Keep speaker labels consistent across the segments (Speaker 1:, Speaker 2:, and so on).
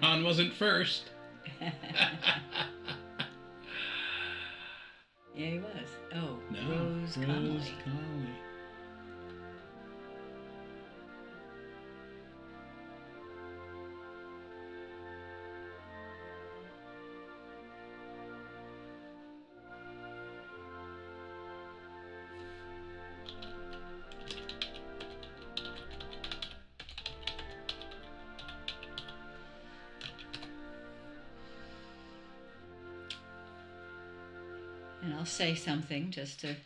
Speaker 1: Ron wasn't first.
Speaker 2: Yeah, he was. Oh,
Speaker 1: No,
Speaker 2: Rose Conley.
Speaker 1: Conley.
Speaker 2: And I'll say something just to...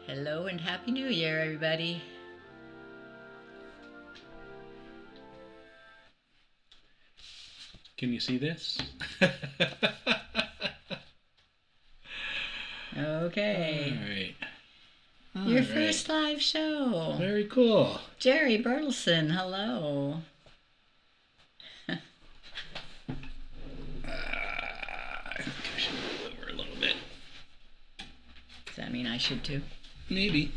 Speaker 2: Hello and Happy New Year, everybody.
Speaker 1: Can you see this?
Speaker 2: Okay.
Speaker 1: All
Speaker 2: Your
Speaker 1: right.
Speaker 2: first live show.
Speaker 1: Very cool.
Speaker 2: Jerry Bertelson, hello.
Speaker 1: I think I should move over a little bit.
Speaker 2: Does that mean I should too?
Speaker 1: Maybe.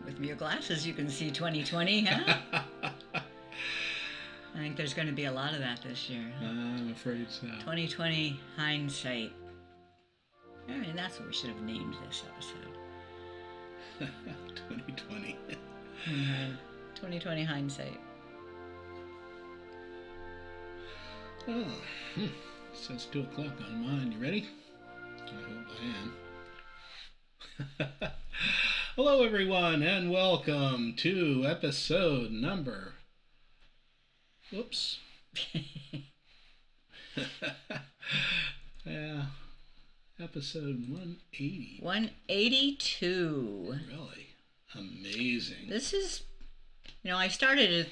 Speaker 2: With your glasses, you can see 2020, huh? I think there's going to be a lot of that this year.
Speaker 1: I'm afraid so.
Speaker 2: 2020 hindsight. I mean, that's what we should have named this episode.
Speaker 1: 2020.
Speaker 2: 2020 hindsight.
Speaker 1: Oh, it says 2 o'clock on mine. You ready? I hope I am. Hello, everyone, and welcome to episode number... Whoops. Yeah, episode 180.
Speaker 2: 182.
Speaker 1: Really amazing.
Speaker 2: This is, I started to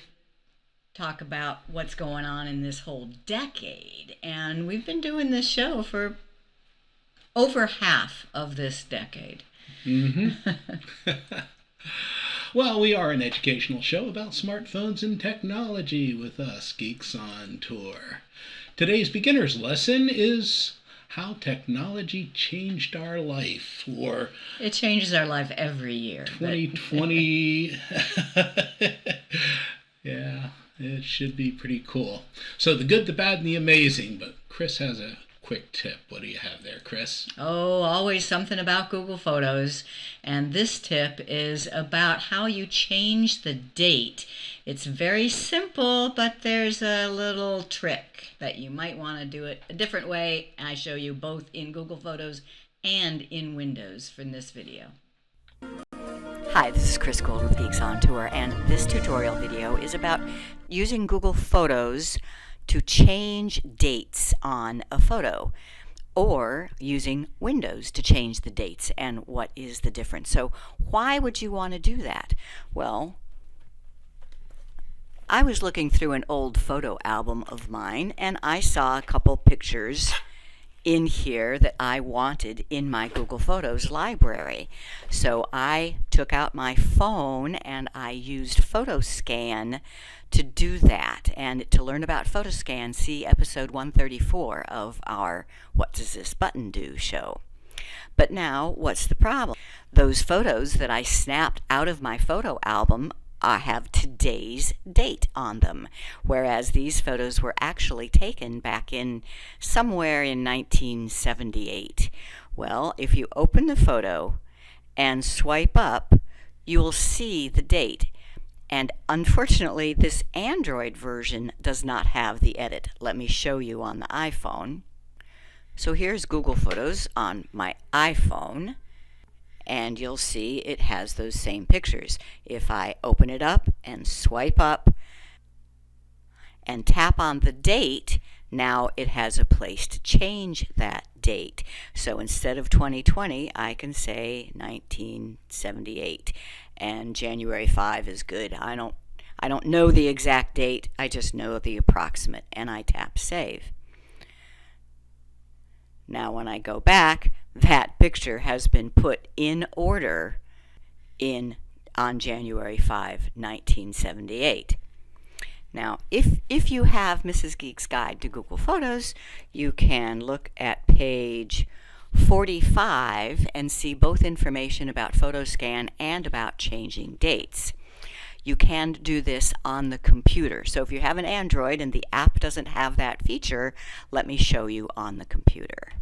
Speaker 2: talk about what's going on in this whole decade, and we've been doing this show for over half of this decade.
Speaker 1: Mm-hmm. Well, we are an educational show about smartphones and technology with us, Geeks On Tour. Today's beginner's lesson is how technology changed our life, or...
Speaker 2: It changes our life every year.
Speaker 1: 2020... Yeah, it should be pretty cool. So the good, the bad, and the amazing, but Chris has a quick tip. What do you have there, Chris?
Speaker 2: Oh, always something about Google Photos. And this tip is about how you change the date. It's very simple, but there's a little trick that you might want to do it a different way. I show you both in Google Photos and in Windows from this video. Hi, this is Chris Gold with Geeks On Tour, and this tutorial video is about using Google Photos to change dates on a photo, or using Windows to change the dates, and what is the difference. So why would you want to do that? Well, I was looking through an old photo album of mine, and I saw a couple pictures in here that I wanted in my Google Photos library. So I took out my phone and I used PhotoScan to do that. And to learn about PhotoScan, see episode 134 of our What Does This Button Do show. But now, what's the problem? Those photos that I snapped out of my photo album have today's date on them, whereas these photos were actually taken back in somewhere in 1978. Well, if you open the photo and swipe up, you will see the date. And unfortunately, this Android version does not have the edit. Let me show you on the iPhone. So here's Google Photos on my iPhone, and you'll see it has those same pictures. If I open it up and swipe up and tap on the date, now it has a place to change that date. So instead of 2020, I can say 1978, and January 5 is good. I don't know the exact date, I just know the approximate, and I tap Save. Now when I go back, that picture has been put in order on January 5, 1978. Now, if you have Mrs. Geek's Guide to Google Photos, you can look at page 45 and see both information about PhotoScan and about changing dates. You can do this on the computer. So if you have an Android and the app doesn't have that feature, let me show you on the computer.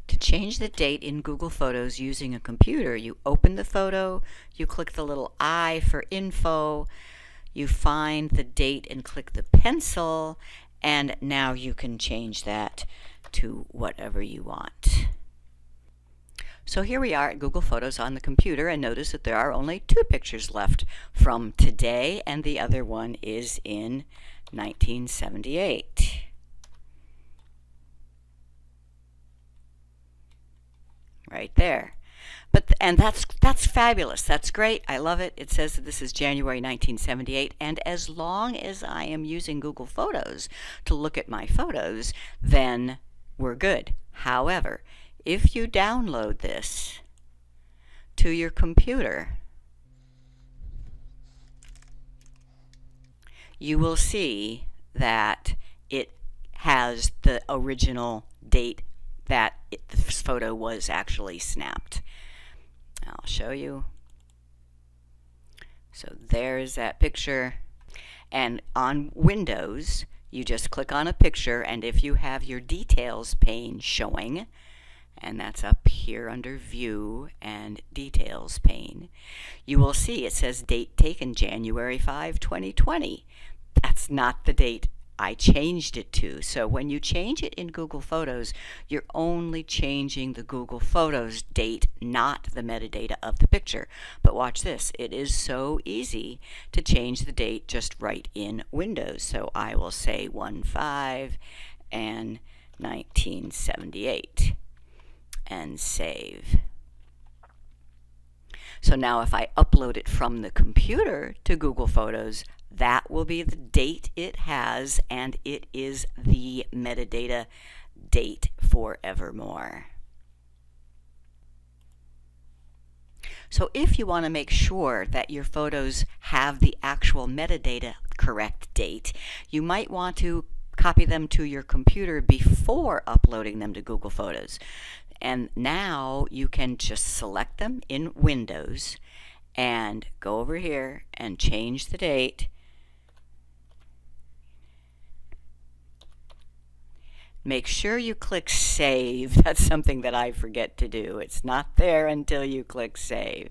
Speaker 2: To change the date in Google Photos using a computer, you open the photo, you click the little I for info, you find the date and click the pencil, and now you can change that to whatever you want. So here we are at Google Photos on the computer, and notice that there are only 2 pictures left from today, and the other one is in 1978. Right there. And that's fabulous. That's great. I love it. It says that this is January 1978, and as long as I am using Google Photos to look at my photos, then we're good. However, if you download this to your computer, you will see that it has the original date that this photo was actually snapped. I'll show you. So there's that picture. And on Windows, you just click on a picture, and if you have your details pane showing, and that's up here under View and Details pane, you will see it says date taken January 5, 2020. That's not the date I changed it to. So when you change it in Google Photos, you're only changing the Google Photos date, not the metadata of the picture. But watch this. It is so easy to change the date just right in Windows. So I will say 1/5 and 1978 and save. So now if I upload it from the computer to Google Photos, that will be the date it has, and it is the metadata date forevermore. So if you want to make sure that your photos have the actual metadata correct date, you might want to copy them to your computer before uploading them to Google Photos. And now you can just select them in Windows and go over here and change the date. Make sure you click Save. That's something that I forget to do. It's not there until you click Save.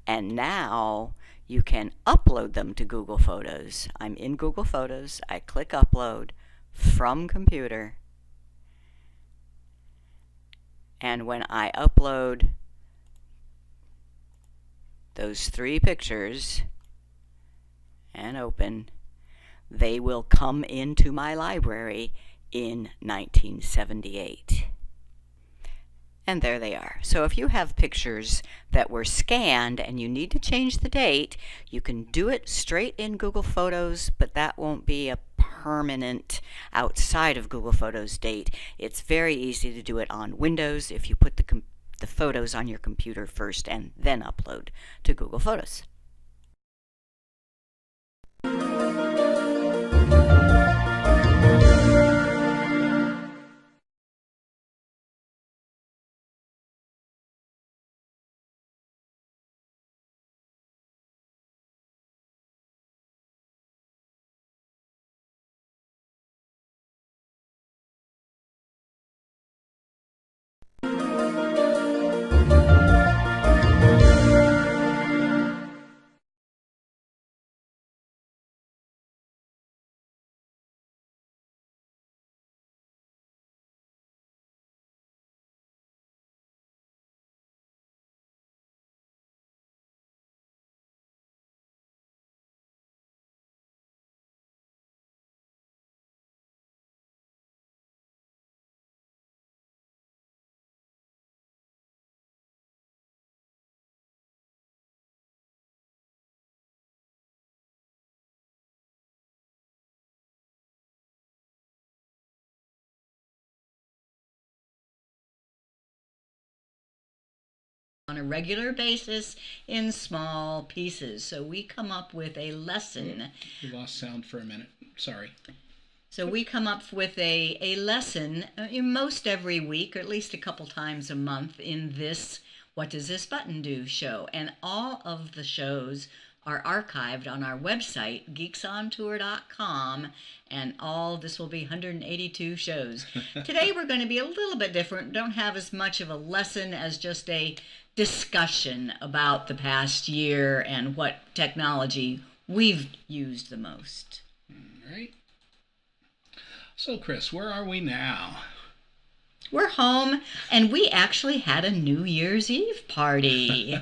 Speaker 2: And now you can upload them to Google Photos. I'm in Google Photos. I click Upload from computer. And when I upload those 3 pictures and open, they will come into my library in 1978. And there they are. So if you have pictures that were scanned and you need to change the date, you can do it straight in Google Photos, but that won't be a permanent outside of Google Photos date. It's very easy to do it on Windows if you put the photos on your computer first and then upload to Google Photos. on a regular basis in small pieces. So we come up with a lesson.
Speaker 1: We lost sound for a minute. Sorry.
Speaker 2: So we come up with a lesson most every week, or at least a couple times a month in this What Does This Button Do show. And all of the shows are archived on our website, geeksontour.com, and this will be 182 shows. Today we're going to be a little bit different. Don't have as much of a lesson as just a discussion about the past year and what technology we've used the most.
Speaker 1: All right. So, Chris, where are we now?
Speaker 2: We're home, and we actually had a New Year's Eve party.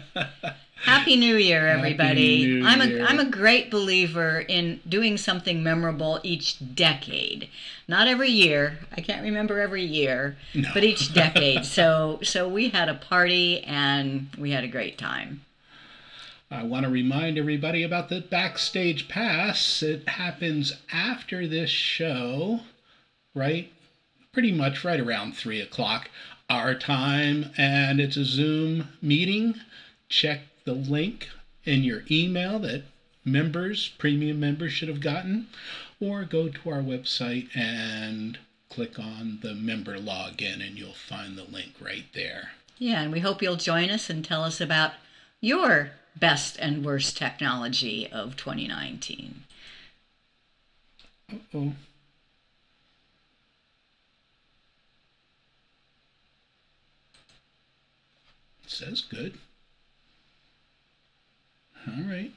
Speaker 2: Happy New Year, everybody. I'm a great believer in doing something memorable each decade. Not every year. I can't remember every year, no. But each decade. So we had a party, and we had a great time.
Speaker 1: I want to remind everybody about the Backstage Pass. It happens after this show, right? Pretty much right around 3 o'clock our time, and it's a Zoom meeting. Check the link in your email that premium members should have gotten, or go to our website and click on the member login and you'll find the link right there.
Speaker 2: Yeah, and we hope you'll join us and tell us about your best and worst technology of 2019.
Speaker 1: Uh-oh. Says good. All right.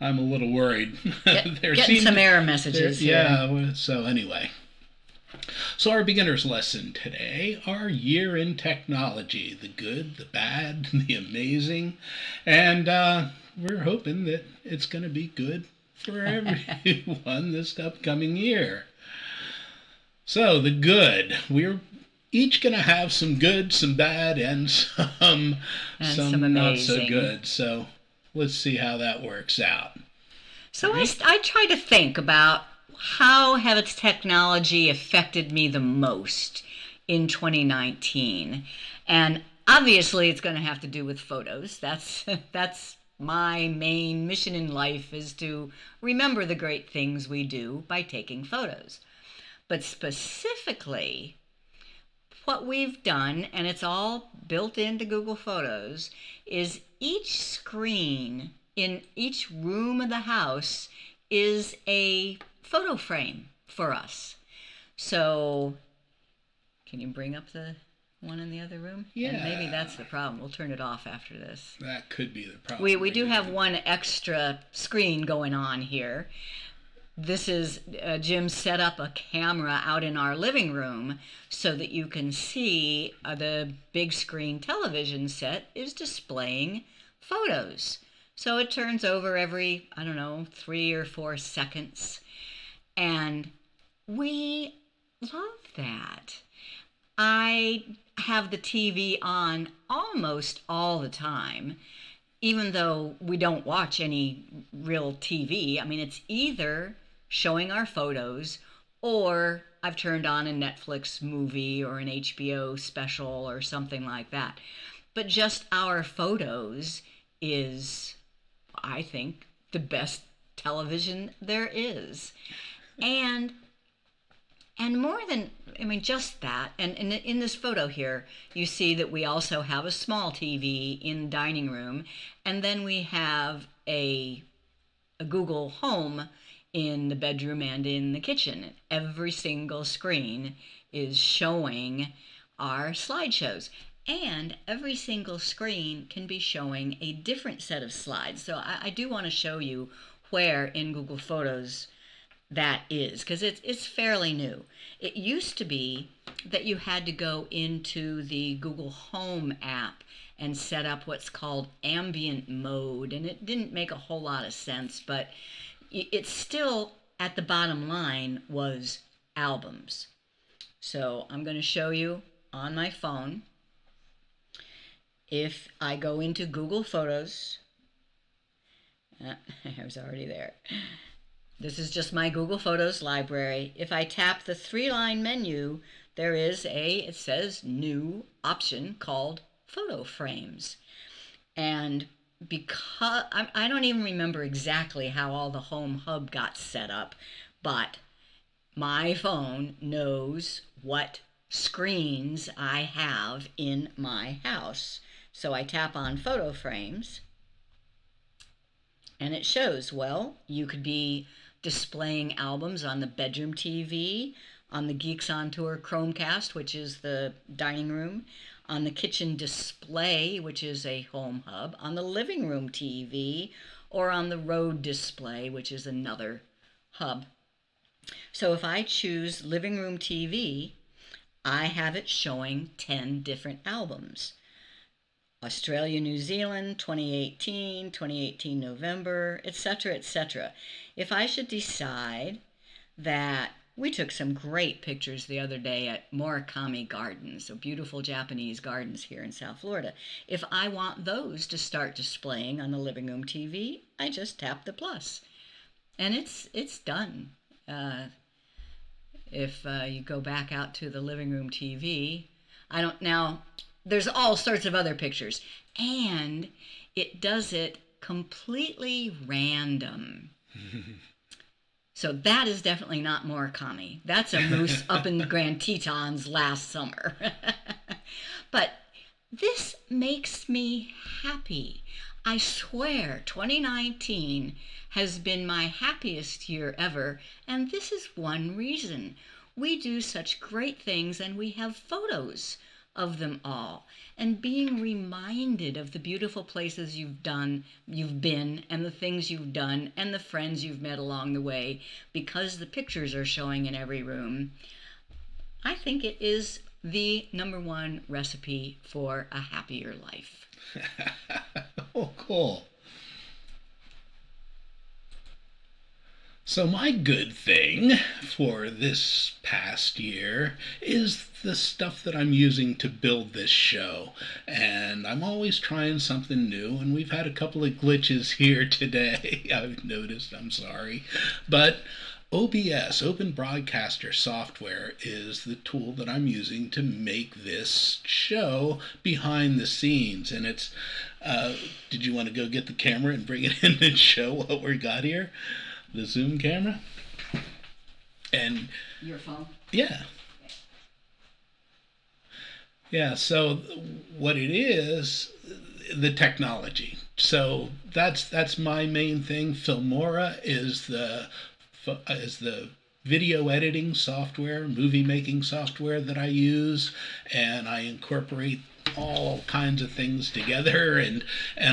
Speaker 1: I'm a little worried.
Speaker 2: Getting some error messages here.
Speaker 1: Yeah, so anyway. So our beginner's lesson today, our year in technology, the good, the bad, the amazing, and we're hoping that it's going to be good for everyone this upcoming year. So the good, we're each going to have some good, some bad, and some not so good. So let's see how that works out.
Speaker 2: So right? I try to think about how has technology affected me the most in 2019. And obviously it's going to have to do with photos. That's my main mission in life, is to remember the great things we do by taking photos. But specifically, what we've done, and it's all built into Google Photos, is each screen in each room of the house is a photo frame for us. So, can you bring up the one in the other room?
Speaker 1: Yeah.
Speaker 2: And maybe that's the problem. We'll turn it off after this.
Speaker 1: That could be the problem.
Speaker 2: We do have one extra screen going on here. This is Jim set up a camera out in our living room so that you can see the big screen television set is displaying photos. So it turns over every, 3 or 4 seconds. And we love that. I have the TV on almost all the time, even though we don't watch any real TV. I mean, it's either showing our photos, or I've turned on a Netflix movie or an HBO special or something like that. But just our photos is, I think, the best television there is. And more than, just that, and in this photo here, you see that we also have a small TV in the dining room, and then we have a Google Home in the bedroom and in the kitchen. Every single screen is showing our slideshows, and every single screen can be showing a different set of slides. So I do want to show you where in Google Photos that is, because it's fairly new. It used to be that you had to go into the Google Home app and set up what's called ambient mode, and it didn't make a whole lot of sense, but it still, at the bottom line, was albums. So I'm going to show you on my phone. If I go into Google Photos, I was already there. This is just my Google Photos library. If I tap the 3-line menu, there is it says new option called photo frames. And because I don't even remember exactly how all the home hub got set up, but my phone knows what screens I have in my house. So I tap on photo frames and it shows, well, you could be displaying albums on the bedroom TV, on the Geeks On Tour Chromecast, which is the dining room, on the kitchen display, which is a home hub, on the living room TV, or on the road display, which is another hub. So if I choose living room TV, I have it showing 10 different albums. Australia, New Zealand, 2018 November, etc., etc. If I should decide that we took some great pictures the other day at Murakami Gardens, so beautiful Japanese gardens here in South Florida. If I want those to start displaying on the living room TV, I just tap the plus, and it's done. If you go back out to the living room TV, there's all sorts of other pictures, and it does it completely random. So that is definitely not Murakami. That's a moose up in the Grand Tetons last summer. But this makes me happy. I swear 2019 has been my happiest year ever, and this is one reason. We do such great things and we have photos of them all, and being reminded of the beautiful places you've been, and the things you've done, and the friends you've met along the way, because the pictures are showing in every room. I think it is the #1 recipe for a happier life.
Speaker 1: Oh, cool. So my good thing for this past year is the stuff that I'm using to build this show. And I'm always trying something new, and we've had a couple of glitches here today. I've noticed, I'm sorry. But OBS, Open Broadcaster Software, is the tool that I'm using to make this show behind the scenes. And it's, did you want to go get the camera and bring it in and show what we got here? The Zoom camera. And
Speaker 2: your phone?
Speaker 1: Yeah. Yeah, so what it is, the technology. So that's my main thing. Filmora is the video editing software, movie making software that I use, and I incorporate all kinds of things together, and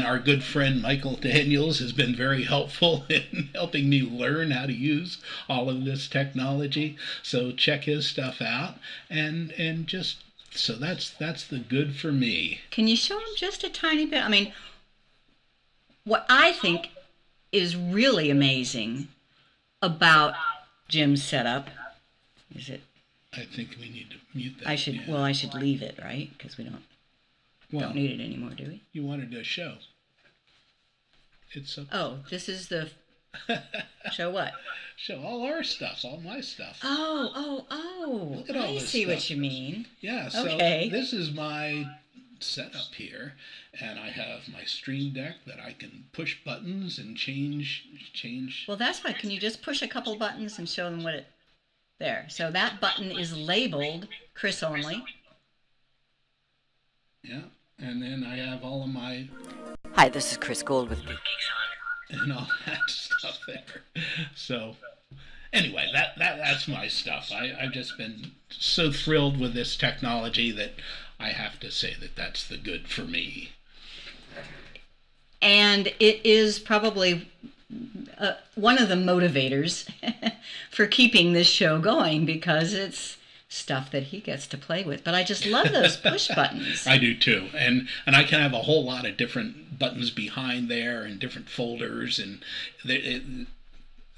Speaker 1: our good friend Michael Daniels has been very helpful in helping me learn how to use all of this technology. So check his stuff out, and just so that's the good for me.
Speaker 2: Can you show him just a tiny bit? I mean, what I think is really amazing about Jim's setup is it.
Speaker 1: I think we need to mute that.
Speaker 2: I should leave it, right? Because we don't need it anymore, do we?
Speaker 1: You wanted to show. It's
Speaker 2: this is the show what?
Speaker 1: Show all our stuff, all my stuff.
Speaker 2: Oh!
Speaker 1: Look at all
Speaker 2: I
Speaker 1: this
Speaker 2: see
Speaker 1: stuff.
Speaker 2: What you mean.
Speaker 1: Yeah. So
Speaker 2: okay.
Speaker 1: This is my setup here, and I have my Stream Deck that I can push buttons and change.
Speaker 2: Well, that's fine. Can you just push a couple buttons and show them what it? There. So that button is labeled Chris only.
Speaker 1: Yeah. And then I have all of my...
Speaker 2: Hi, this is Chris Gold with Geeks On.
Speaker 1: And all that stuff there. So, anyway, that's my stuff. I've just been so thrilled with this technology that I have to say that that's the good for me.
Speaker 2: And it is probably one of the motivators for keeping this show going, because it's stuff that he gets to play with. But I just love those push buttons.
Speaker 1: I do too, and I can have a whole lot of different buttons behind there and different folders, and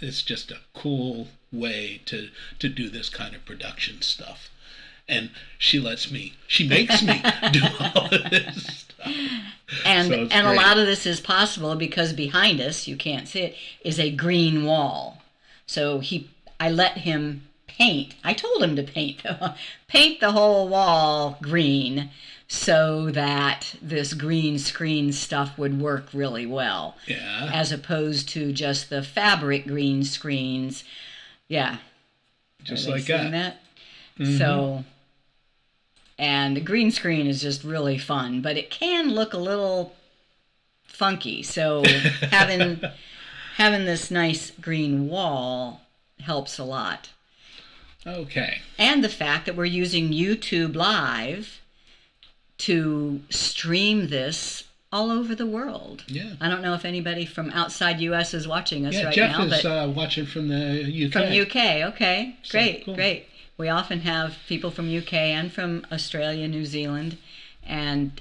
Speaker 1: it's just a cool way to do this kind of production stuff. And she makes me do all of this stuff.
Speaker 2: And a lot of this is possible because behind us, you can't see it, is a green wall. So I let him paint. I told him to paint the whole wall green so that this green screen stuff would work really well.
Speaker 1: Yeah.
Speaker 2: As opposed to just the fabric green screens. Yeah.
Speaker 1: Just like that.
Speaker 2: Mm-hmm. So, and the green screen is just really fun, but it can look a little funky. So having this nice green wall helps a lot.
Speaker 1: Okay.
Speaker 2: And the fact that we're using YouTube Live to stream this all over the world.
Speaker 1: Yeah.
Speaker 2: I don't know if anybody from outside U.S. is watching us right
Speaker 1: Jeff
Speaker 2: now.
Speaker 1: Jeff is watching from the UK.
Speaker 2: From UK, okay. Great,
Speaker 1: cool.
Speaker 2: Great. We often have people from UK and from Australia, New Zealand. And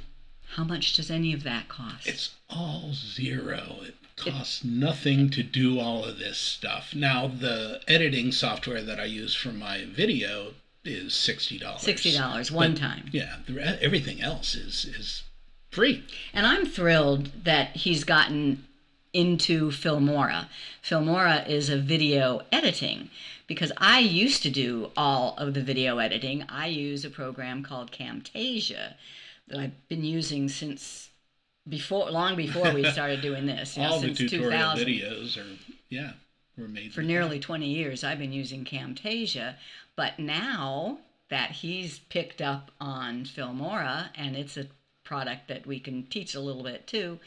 Speaker 2: how much does any of that cost?
Speaker 1: It's all zero. It costs nothing to do all of this stuff. Now, the editing software that I use for my video is $60.
Speaker 2: $60 one time.
Speaker 1: Yeah, everything else is free.
Speaker 2: And I'm thrilled that he's gotten into Filmora. Filmora is a video editing, because I used to do all of the video editing. I use a program called Camtasia that I've been using since long before we started doing this.
Speaker 1: All
Speaker 2: since
Speaker 1: the tutorial
Speaker 2: 2000.
Speaker 1: videos were made
Speaker 2: for nearly 20 years. I've been using Camtasia, but now that he's picked up on Filmora, and it's a product that we can teach a little bit too,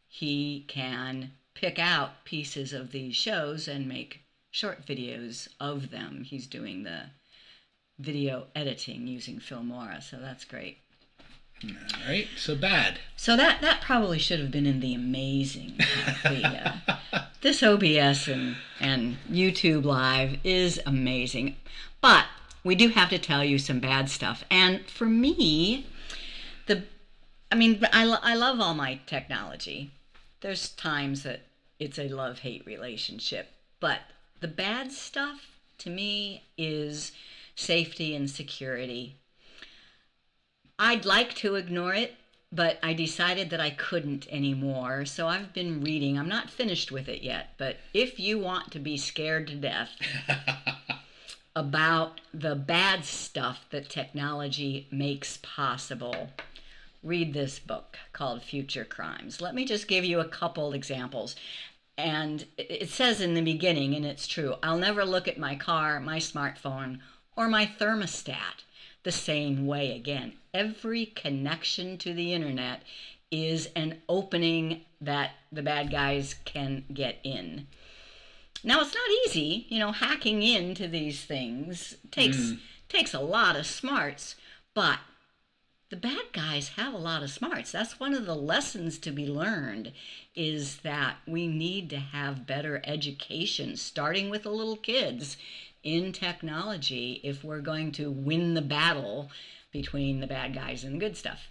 Speaker 2: he can pick out pieces of these shows and make short videos of them. He's doing the video editing using Filmora, so that's great.
Speaker 1: All right, so bad.
Speaker 2: So that probably should have been in the amazing. This OBS and YouTube Live is amazing, but we do have to tell you some bad stuff. And for me, I love all my technology. There's times that it's a love-hate relationship, but the bad stuff to me is safety and security. I'd like to ignore it, but I decided that I couldn't anymore. So I've been reading. I'm not finished with it yet, but if you want to be scared to death about the bad stuff that technology makes possible, read this book called Future Crimes. Let me just give you a couple examples. And it says in the beginning, and it's true, I'll never look at my car, my smartphone, or my thermostat the same way again. Every connection to the internet is an opening that the bad guys can get in. Now, it's not easy, hacking into these things takes a lot of smarts, but the bad guys have a lot of smarts. That's one of the lessons to be learned, is that we need to have better education, starting with the little kids, in technology if we're going to win the battle between the bad guys and the good stuff.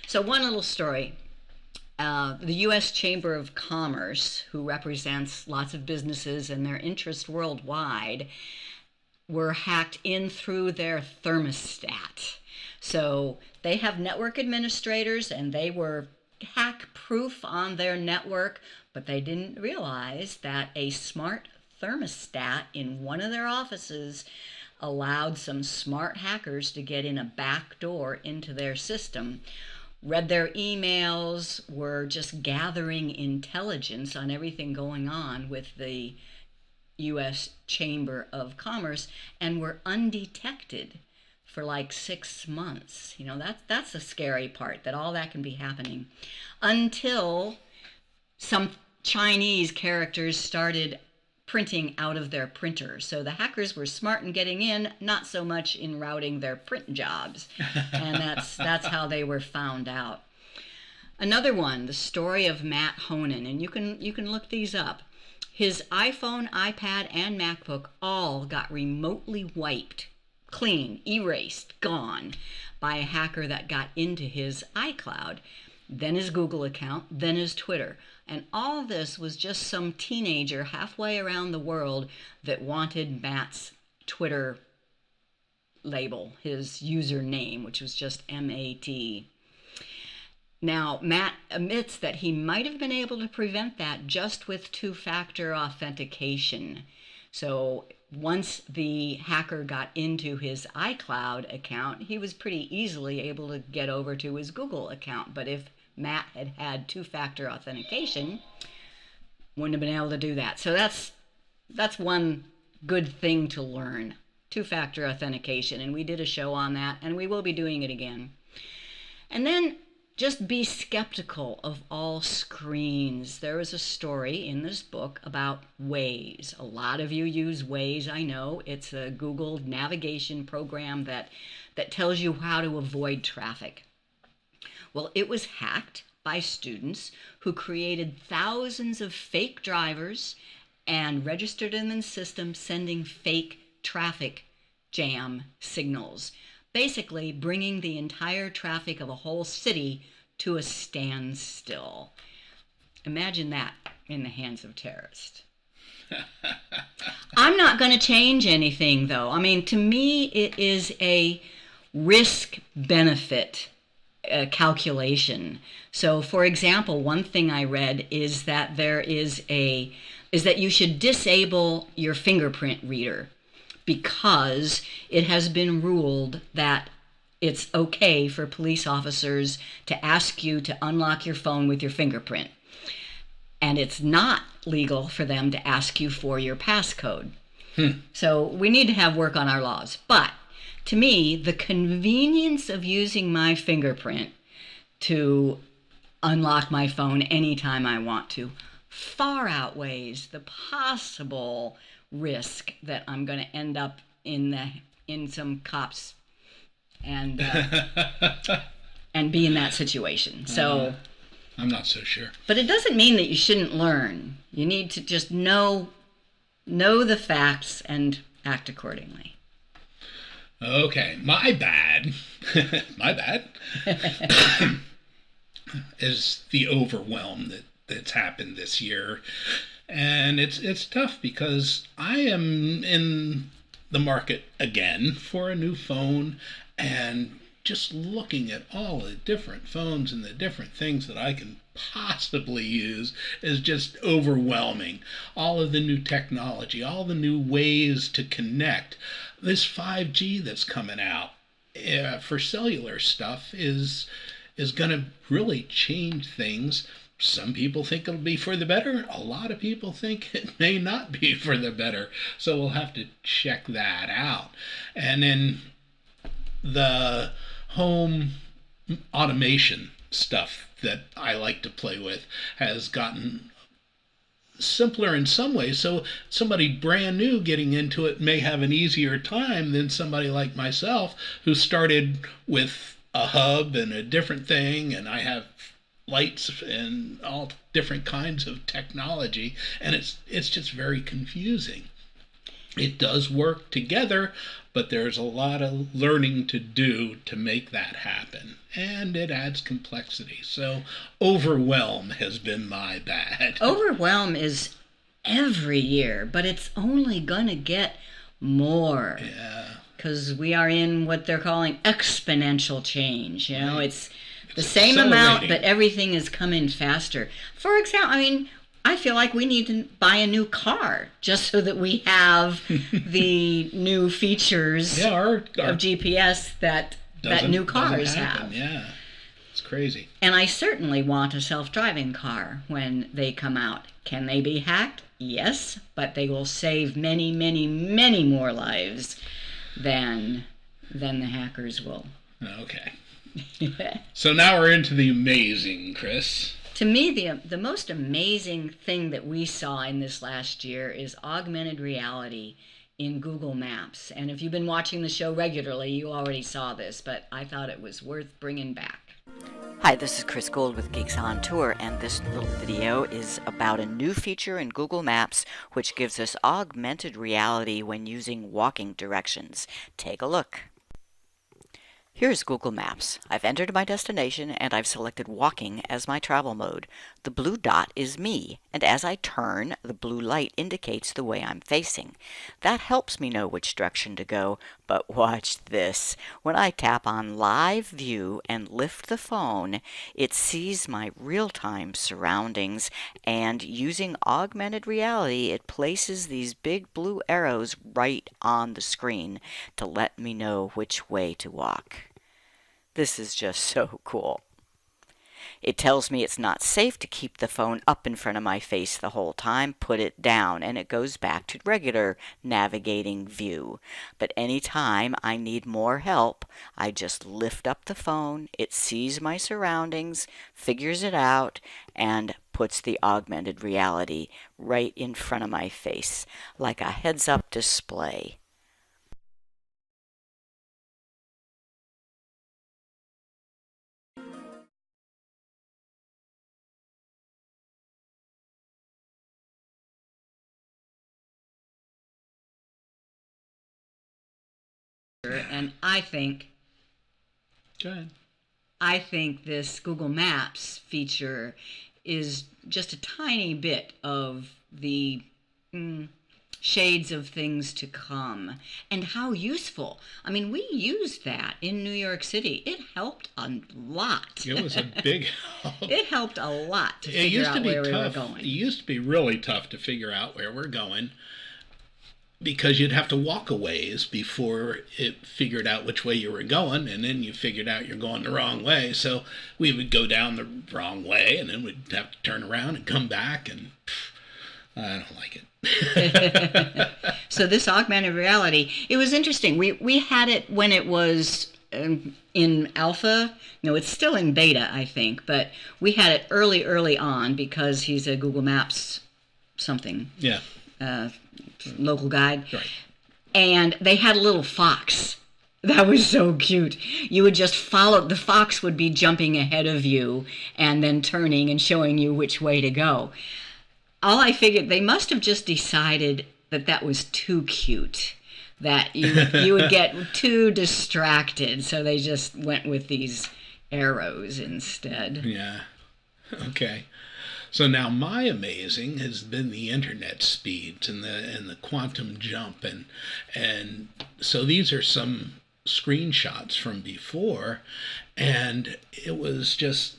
Speaker 2: So one little story. The U.S. Chamber of Commerce, who represents lots of businesses and their interests worldwide, were hacked in through their thermostat. So they have network administrators, and they were hack-proof on their network, but they didn't realize that a smart thermostat in one of their offices allowed some smart hackers to get in a back door into their system, read their emails, were just gathering intelligence on everything going on with the U.S. Chamber of Commerce, and were undetected for like 6 months. That's the scary part, that all that can be happening, until some Chinese characters started printing out of their printer. So the hackers were smart in getting in, not so much in routing their print jobs. And that's how they were found out. Another one, the story of Matt Honan, and you can look these up. His iPhone, iPad, and MacBook all got remotely wiped, clean, erased, gone by a hacker that got into his iCloud, then his Google account, then his Twitter. And all this was just some teenager halfway around the world that wanted Matt's Twitter label, his username, which was just M-A-T. Now, Matt admits that he might have been able to prevent that just with two-factor authentication. So once the hacker got into his iCloud account, he was pretty easily able to get over to his Google account. But if Matt had had two-factor authentication, wouldn't have been able to do that. So that's one good thing to learn, two-factor authentication. And we did a show on that, and we will be doing it again. And then just be skeptical of all screens. There is a story in this book about Waze. A lot of you use Waze, I know. It's a Google navigation program that tells you how to avoid traffic. Well, it was hacked by students who created thousands of fake drivers and registered them in the system, sending fake traffic jam signals, basically bringing the entire traffic of a whole city to a standstill. Imagine that in the hands of terrorists. I'm not going to change anything, though. I mean, to me, it is a risk-benefit calculation. So, for example, one thing I read is that that you should disable your fingerprint reader because it has been ruled that it's okay for police officers to ask you to unlock your phone with your fingerprint. And it's not legal for them to ask you for your passcode. So we need to have work on our laws. But to me, the convenience of using my fingerprint to unlock my phone anytime I want to far outweighs the possible risk that I'm going to end up in some cops and be in that situation. So
Speaker 1: I'm not so sure.
Speaker 2: But it doesn't mean that you shouldn't learn. You need to just know the facts and act accordingly.
Speaker 1: Okay, my bad. My bad. Is the overwhelm that's happened this year. And it's tough because I am in the market again for a new phone, and just looking at all the different phones and the different things that I can possibly use is just overwhelming. All of the new technology, all the new ways to connect. This 5G that's coming out for cellular stuff is going to really change things. Some people think it'll be for the better. A lot of people think it may not be for the better. So we'll have to check that out. And then the home automation stuff that I like to play with has gotten simpler in some ways. So somebody brand new getting into it may have an easier time than somebody like myself who started with a hub and a different thing, and I have lights and all different kinds of technology, and it's just very confusing. It does work together, but there's a lot of learning to do to make that happen, and it adds complexity. So overwhelm has been my bad.
Speaker 2: Overwhelm is every year, but it's only going to get more.
Speaker 1: Yeah.
Speaker 2: Because we are in what they're calling exponential change. You know,
Speaker 1: Right.
Speaker 2: it's the same amount, but everything is coming faster. For example, I mean, I feel like we need to buy a new car just so that we have the new features
Speaker 1: our
Speaker 2: of GPS that new cars have.
Speaker 1: Yeah, it's crazy.
Speaker 2: And I certainly want a self-driving car when they come out. Can they be hacked? Yes, but they will save many, many, many more lives than the hackers will.
Speaker 1: Okay. So now we're into the amazing, Chris.
Speaker 2: To me, the most amazing thing that we saw in this last year is augmented reality in Google Maps. And if you've been watching the show regularly, you already saw this, but I thought it was worth bringing back. Hi, this is Chris Gould with Geeks On Tour, and this little video is about a new feature in Google Maps which gives us augmented reality when using walking directions. Take a look. Here's Google Maps. I've entered my destination and I've selected walking as my travel mode. The blue dot is me, and as I turn, the blue light indicates the way I'm facing. That helps me know which direction to go, but watch this. When I tap on Live View and lift the phone, it sees my real-time surroundings, and using augmented reality, it places these big blue arrows right on the screen to let me know which way to walk. This is just so cool. It tells me it's not safe to keep the phone up in front of my face the whole time. Put it down, and it goes back to regular navigating view. But anytime I need more help, I just lift up the phone, it sees my surroundings, figures it out, and puts the augmented reality right in front of my face, like a heads-up display. And
Speaker 1: Go ahead.
Speaker 2: I think this Google Maps feature is just a tiny bit of the shades of things to come, and how useful. I mean, we used that in New York City. It helped a lot.
Speaker 1: It was a big help.
Speaker 2: It helped a lot to figure out where we were going.
Speaker 1: It used to be really tough to figure out where we're going, because you'd have to walk a ways before it figured out which way you were going, and then you figured out you're going the wrong way. So we would go down the wrong way, and then we'd have to turn around and come back, and I don't like it.
Speaker 2: So this augmented reality, it was interesting. We had it when it was in alpha. No, it's still in beta, I think, but we had it early on because he's a Google Maps something.
Speaker 1: Yeah.
Speaker 2: Local guide.
Speaker 1: Right.
Speaker 2: And they had a little fox. That was so cute. You would just follow, the fox would be jumping ahead of you and then turning and showing you which way to go. All I figured, they must have just decided that that was too cute, that you would get too distracted, so they just went with these arrows instead.
Speaker 1: Yeah. Okay. So now my amazing has been the internet speeds and the quantum jump, and so these are some screenshots from before, and it was just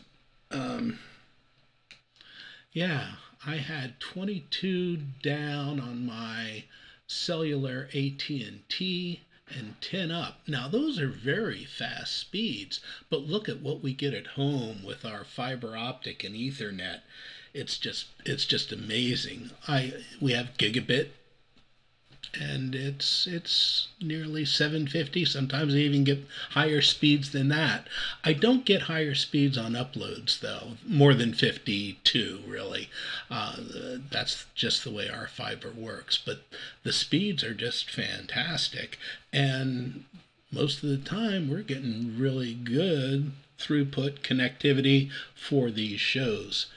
Speaker 1: I had 22 down on my cellular AT&T and 10 up. Now those are very fast speeds, but look at what we get at home with our fiber optic and Ethernet. It's just amazing. We have gigabit, and it's nearly 750. Sometimes I even get higher speeds than that. I don't get higher speeds on uploads though, more than 52 really. That's just the way our fiber works. But the speeds are just fantastic, and most of the time we're getting really good throughput connectivity for these shows.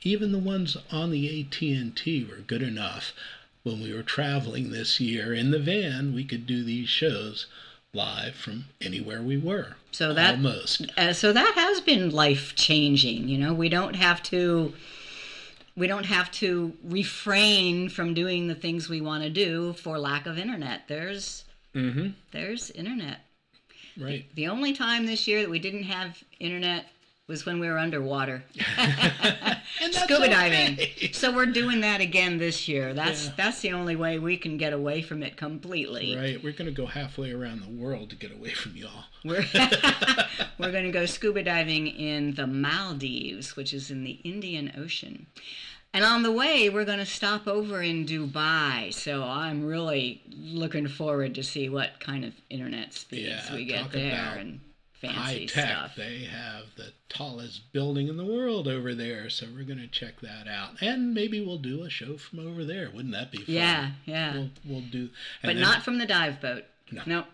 Speaker 1: Even the ones on the AT&T were good enough. When we were traveling this year in the van, we could do these shows live from anywhere we were.
Speaker 2: So that
Speaker 1: almost.
Speaker 2: So that has been life changing. You know, we don't have to refrain from doing the things we want to do for lack of internet. There's internet.
Speaker 1: Right.
Speaker 2: The only time this year that we didn't have internet was when we were underwater.
Speaker 1: And
Speaker 2: Scuba diving.
Speaker 1: Okay.
Speaker 2: So we're doing that again this year. That's the only way we can get away from it completely.
Speaker 1: Right. We're going to go halfway around the world to get away from y'all.
Speaker 2: We're going to go scuba diving in the Maldives, which is in the Indian Ocean. And on the way, we're going to stop over in Dubai. So I'm really looking forward to see what kind of internet speeds we get there and fancy
Speaker 1: high tech
Speaker 2: stuff.
Speaker 1: They have the tallest building in the world over there, so we're going to check that out, and maybe we'll do a show from over there. Wouldn't that be fun?
Speaker 2: Yeah.
Speaker 1: We'll do,
Speaker 2: but not from the dive boat.
Speaker 1: No,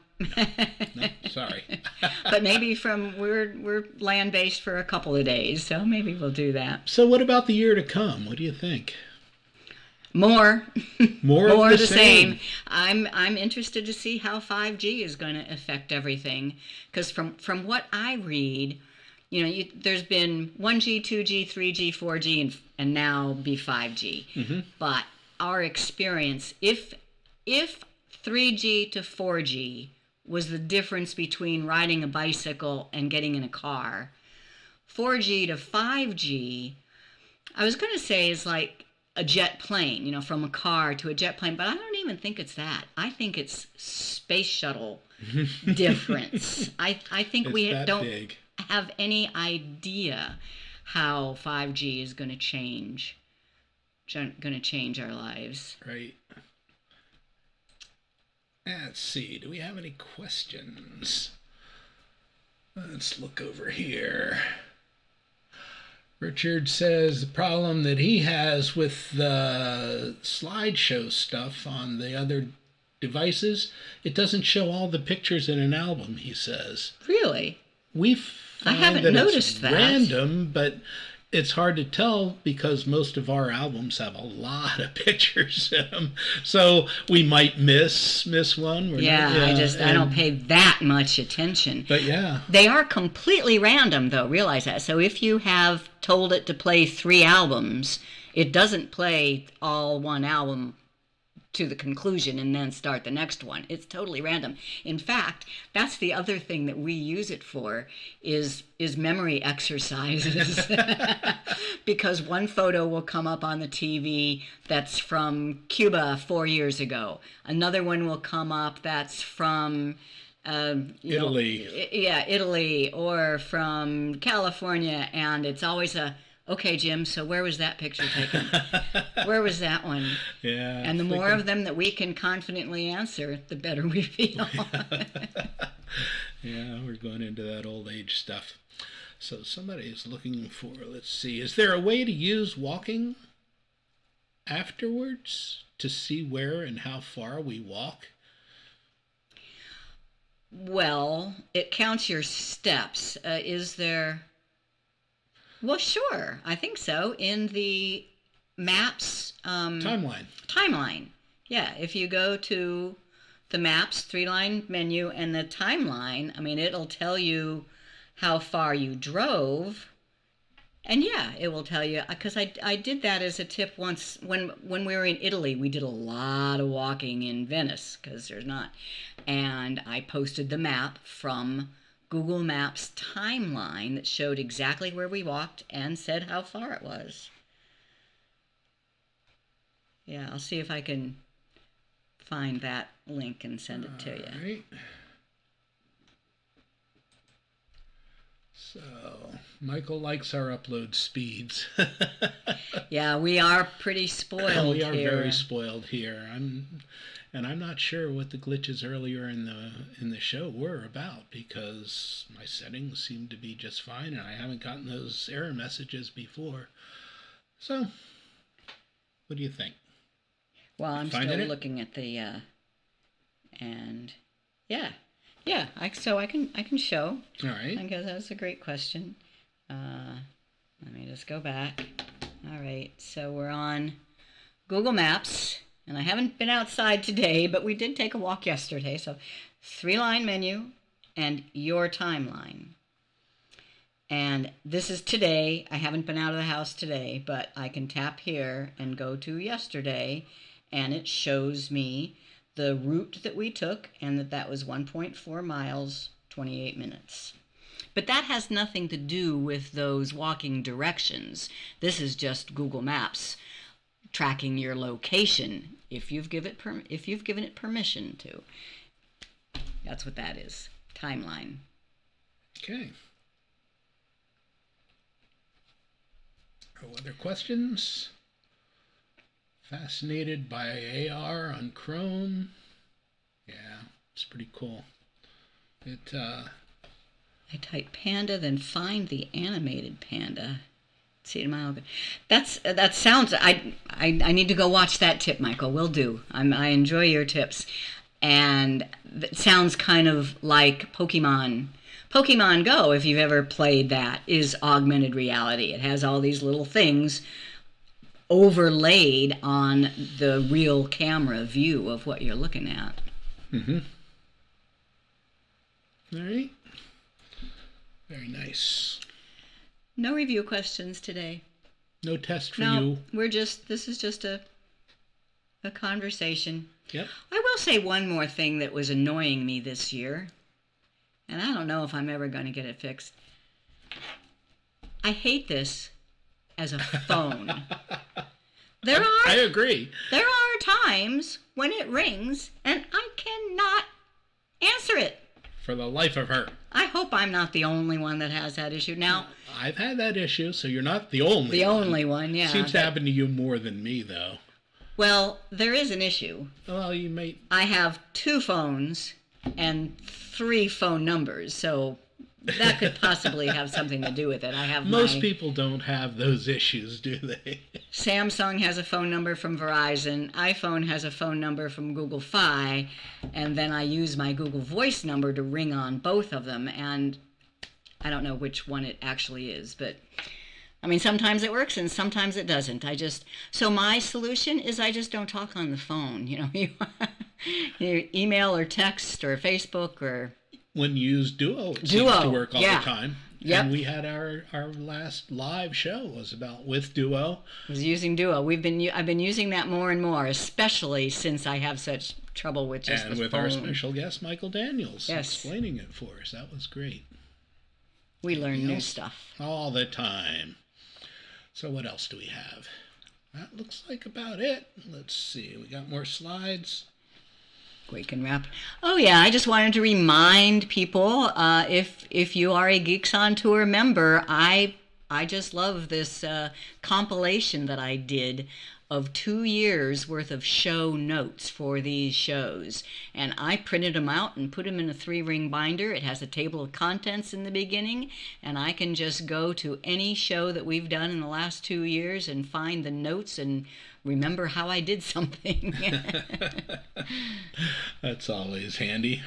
Speaker 1: sorry.
Speaker 2: But maybe we're land based for a couple of days, so maybe we'll do that.
Speaker 1: So what about the year to come? What do you think?
Speaker 2: More.
Speaker 1: More
Speaker 2: More
Speaker 1: of
Speaker 2: the same. I'm interested to see how 5G is going to affect everything, because from what I read, there's been 1G, 2G, 3G, 4G, and now be 5G.
Speaker 1: Mm-hmm.
Speaker 2: But our experience, if 3G to 4G was the difference between riding a bicycle and getting in a car, 4G to 5G, I was going to say is like a jet plane, from a car to a jet plane, but I don't even think it's that. I think it's space shuttle difference. I think we don't have any idea how 5G is going to change our lives.
Speaker 1: Right. Let's see. Do we have any questions? Let's look over here. Richard says the problem that he has with the slideshow stuff on the other devices, it doesn't show all the pictures in an album, he says.
Speaker 2: Really?
Speaker 1: I
Speaker 2: haven't noticed that.
Speaker 1: Random, but it's hard to tell because most of our albums have a lot of pictures in them. So we might miss one.
Speaker 2: I don't pay that much attention.
Speaker 1: But yeah.
Speaker 2: They are completely random, though. Realize that. So if you have told it to play 3 albums, it doesn't play all one album to the conclusion and then start the next one. It's totally random. In fact, that's the other thing that we use it for is memory exercises. Because one photo will come up on the TV that's from Cuba 4 years ago. Another one will come up that's from
Speaker 1: Italy.
Speaker 2: Italy, or from California, and it's always okay, Jim, so where was that picture taken? Where was that one?
Speaker 1: Yeah.
Speaker 2: And the more of them that we can confidently answer, the better we feel.
Speaker 1: Yeah, we're going into that old age stuff. So somebody is looking for, let's see, is there a way to use walking afterwards to see where and how far we walk?
Speaker 2: Well, it counts your steps. Is there... Well, sure. I think so. In the maps... Timeline. Yeah, if you go to the maps 3-line menu and the timeline, it'll tell you how far you drove. And yeah, it will tell you, because I did that as a tip once when we were in Italy. We did a lot of walking in Venice, because there's not. And I posted the map from Google Maps timeline that showed exactly where we walked and said how far it was. Yeah, I'll see if I can find that link and send it to you.
Speaker 1: All right. So, Michael likes our upload speeds.
Speaker 2: Yeah, we are pretty spoiled
Speaker 1: We are
Speaker 2: here.
Speaker 1: very spoiled here. I'm not sure what the glitches earlier in the show were about, because my settings seem to be just fine and I haven't gotten those error messages before. So, what do you think?
Speaker 2: Well, I'm still looking at the and yeah, so I can show.
Speaker 1: All right.
Speaker 2: I guess that's a great question. Let me just go back. All right, so we're on Google Maps. And I haven't been outside today, but we did take a walk yesterday. So 3-line menu and your timeline. And this is today. I haven't been out of the house today, but I can tap here and go to yesterday, and it shows me the route that we took, and that was 1.4 miles, 28 minutes. But that has nothing to do with those walking directions. This is just Google Maps tracking your location if you've given it permission to. That's what that is. Timeline.
Speaker 1: Okay. Other questions? Fascinated by AR on Chrome. Yeah, it's pretty cool.
Speaker 2: I type panda, then find the animated panda. See it, Michael. That sounds. I need to go watch that tip, Michael. Will do. I enjoy your tips, and it sounds kind of like Pokemon. Pokemon Go, if you've ever played that, is augmented reality. It has all these little things overlaid on the real camera view of what you're looking at.
Speaker 1: Mm-hmm. All right. Very nice.
Speaker 2: No review questions today.
Speaker 1: No test for
Speaker 2: no,
Speaker 1: you.
Speaker 2: This is just a conversation.
Speaker 1: Yep.
Speaker 2: I will say one more thing that was annoying me this year, and I don't know if I'm ever going to get it fixed. I hate this as a phone.
Speaker 1: I agree.
Speaker 2: There are times when it rings and I cannot answer it.
Speaker 1: For the life of her.
Speaker 2: I hope I'm not the only one that has that issue. Now,
Speaker 1: I've had that issue, so you're not the only one.
Speaker 2: The only one, yeah.
Speaker 1: Seems to happen to you more than me, though.
Speaker 2: Well, there is an issue.
Speaker 1: Well, you may...
Speaker 2: I have 2 phones and 3 phone numbers, so that could possibly have something to do with it.
Speaker 1: Most people don't have those issues, do they?
Speaker 2: Samsung has a phone number from Verizon. iPhone has a phone number from Google Fi. And then I use my Google Voice number to ring on both of them. And I don't know which one it actually is. But, I mean, sometimes it works and sometimes it doesn't. So my solution is I just don't talk on the phone. You email or text or Facebook or...
Speaker 1: When you use Duo, it seems to work all the time.
Speaker 2: Yep.
Speaker 1: And we had our last live show was with Duo.
Speaker 2: I was using Duo. I've been using that more and more, especially since I have such trouble with just the phone.
Speaker 1: And with our special guest, Michael Daniels,
Speaker 2: yes,
Speaker 1: explaining it for us. That was great.
Speaker 2: We learn new stuff.
Speaker 1: All the time. So what else do we have? That looks like about it. Let's see. We got more slides.
Speaker 2: We can wrap. Oh yeah, I just wanted to remind people, if you are a Geeks on Tour member, I just love this compilation that I did of 2 years worth of show notes for these shows, and I printed them out and put them in a 3-ring binder. It has a table of contents in the beginning, and I can just go to any show that we've done in the last 2 years and find the notes and remember how I did something.
Speaker 1: That's always handy.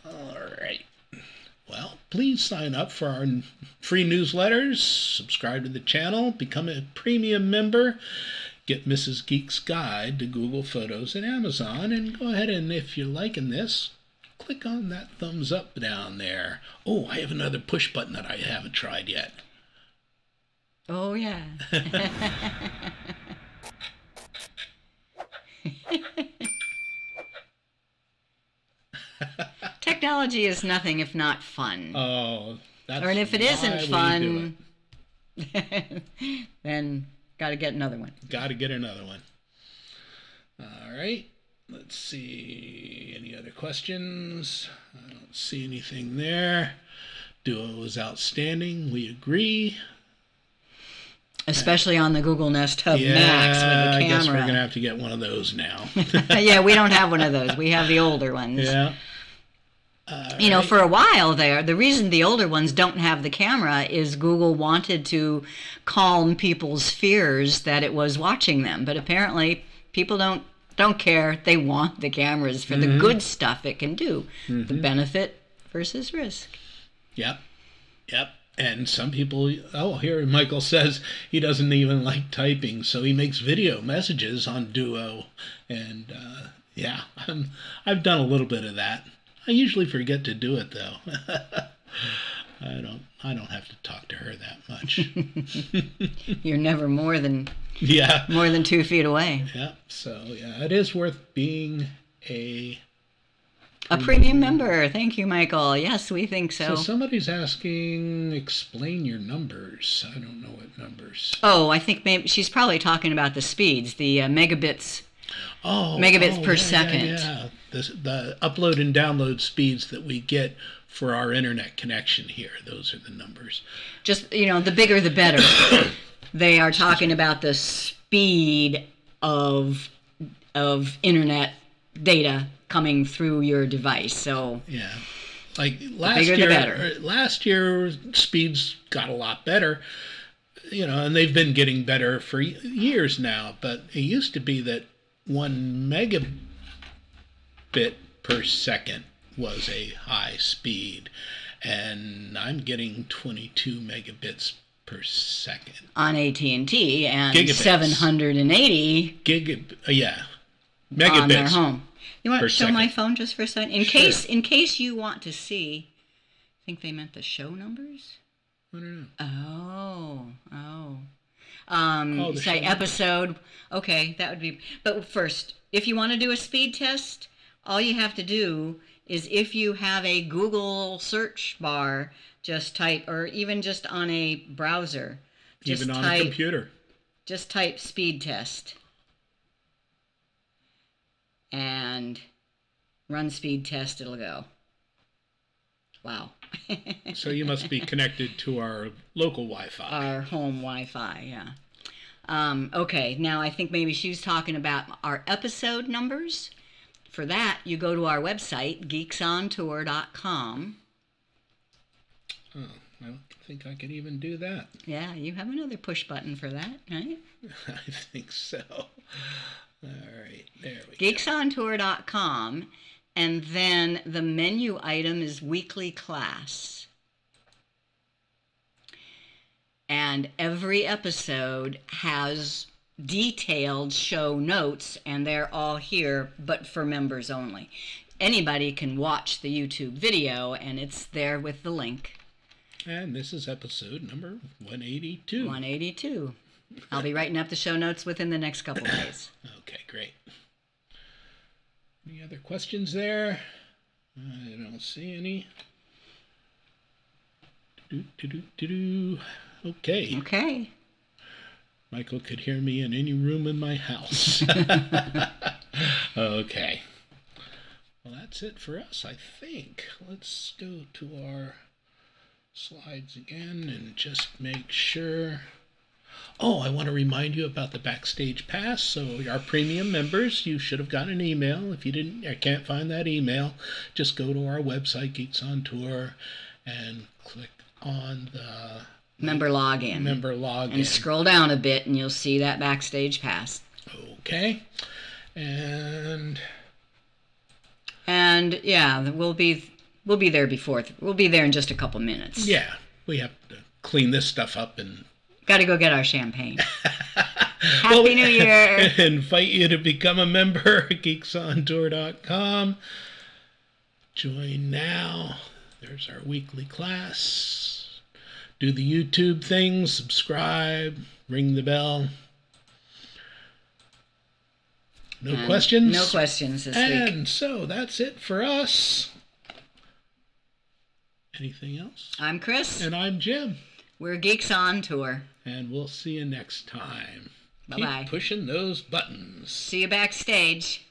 Speaker 1: All right. Well, please sign up for our free newsletters, subscribe to the channel, become a premium member, get Mrs. Geek's Guide to Google Photos at Amazon, and go ahead and, if you're liking this, click on that thumbs up down there. Oh, I have another push button that I haven't tried yet.
Speaker 2: Oh, yeah. Technology is nothing if not fun.
Speaker 1: Oh, that's
Speaker 2: or and if it isn't fun, then got to get another one.
Speaker 1: Got to get another one. All right. Let's see. Any other questions? I don't see anything there. Duo is outstanding. We agree.
Speaker 2: Especially on the Google Nest Hub Max with the camera.
Speaker 1: I guess we're going to have to get one of those now.
Speaker 2: Yeah, we don't have one of those. We have the older ones.
Speaker 1: Yeah.
Speaker 2: For a while there, the reason the older ones don't have the camera is Google wanted to calm people's fears that it was watching them. But apparently people don't care. They want the cameras for the good stuff it can do. The benefit versus risk.
Speaker 1: Yep. And some people, here Michael says he doesn't even like typing, so he makes video messages on Duo. And I've done a little bit of that. I usually forget to do it, though. I don't have to talk to her that much.
Speaker 2: You're never more than 2 feet away.
Speaker 1: Yeah. So it is worth being a
Speaker 2: premium member. Thank you, Michael. Yes, we think so.
Speaker 1: So somebody's asking, explain your numbers. I don't know what numbers.
Speaker 2: Oh, I think maybe she's probably talking about the speeds, the megabits. Megabits per second.
Speaker 1: Yeah. The upload and download speeds that we get for our internet connection here. Those are the numbers.
Speaker 2: Just, the bigger the better. They are talking about the speed of internet data coming through your device. So
Speaker 1: yeah. Like last year speeds got a lot better. And they've been getting better for years now, but it used to be that 1 megabit per second was a high speed, and I'm getting 22 megabits per second.
Speaker 2: On AT&T and
Speaker 1: Gigabits.
Speaker 2: 780
Speaker 1: megabits
Speaker 2: on their home. You want to show
Speaker 1: second.
Speaker 2: my phone just for a second? In case you want to see, I think they meant the show numbers?
Speaker 1: I don't know.
Speaker 2: Say episode. Okay, that would be. But first, if you want to do a speed test, all you have to do is if you have a Google search bar, just type, or even just on a browser,
Speaker 1: even on a computer,
Speaker 2: just type speed test and run speed test. It'll go. Wow.
Speaker 1: So you must be connected to our local Wi-Fi.
Speaker 2: Our home Wi-Fi, yeah. Okay, now I think maybe she was talking about our episode numbers. For that, you go to our website, geeksontour.com.
Speaker 1: Oh, I don't think I could even do that.
Speaker 2: Yeah, you have another push button for that, right?
Speaker 1: I think so. All right, there we go.
Speaker 2: Geeksontour.com. And then the menu item is weekly class. And every episode has detailed show notes, and they're all here, but for members only. Anybody can watch the YouTube video, and it's there with the link.
Speaker 1: And this is episode number 182.
Speaker 2: 182. I'll be writing up the show notes within the next couple days.
Speaker 1: Okay, great. Any other questions there? I don't see any. Okay.
Speaker 2: Okay.
Speaker 1: Michael could hear me in any room in my house. Okay. Well, that's it for us, I think. Let's go to our slides again and just make sure. Oh, I want to remind you about the Backstage Pass. So our premium members, you should have gotten an email. If you didn't, I can't find that email, just go to our website, Geeks on Tour, and click on the
Speaker 2: Member login. And scroll down a bit, and you'll see that Backstage Pass.
Speaker 1: Okay. And
Speaker 2: yeah, we'll be there before. We'll be there in just a couple minutes.
Speaker 1: Yeah, we have to clean this stuff up and.
Speaker 2: Got to go get our champagne. Happy New Year!
Speaker 1: Invite you to become a member at geeksontour.com. Join now. There's our weekly class. Do the YouTube thing, subscribe, ring the bell. No questions?
Speaker 2: No questions this week.
Speaker 1: And so that's it for us. Anything else?
Speaker 2: I'm Chris.
Speaker 1: And I'm Jim.
Speaker 2: We're Geeks on Tour.
Speaker 1: And we'll see you next time.
Speaker 2: Bye-bye.
Speaker 1: Keep pushing those buttons.
Speaker 2: See you backstage.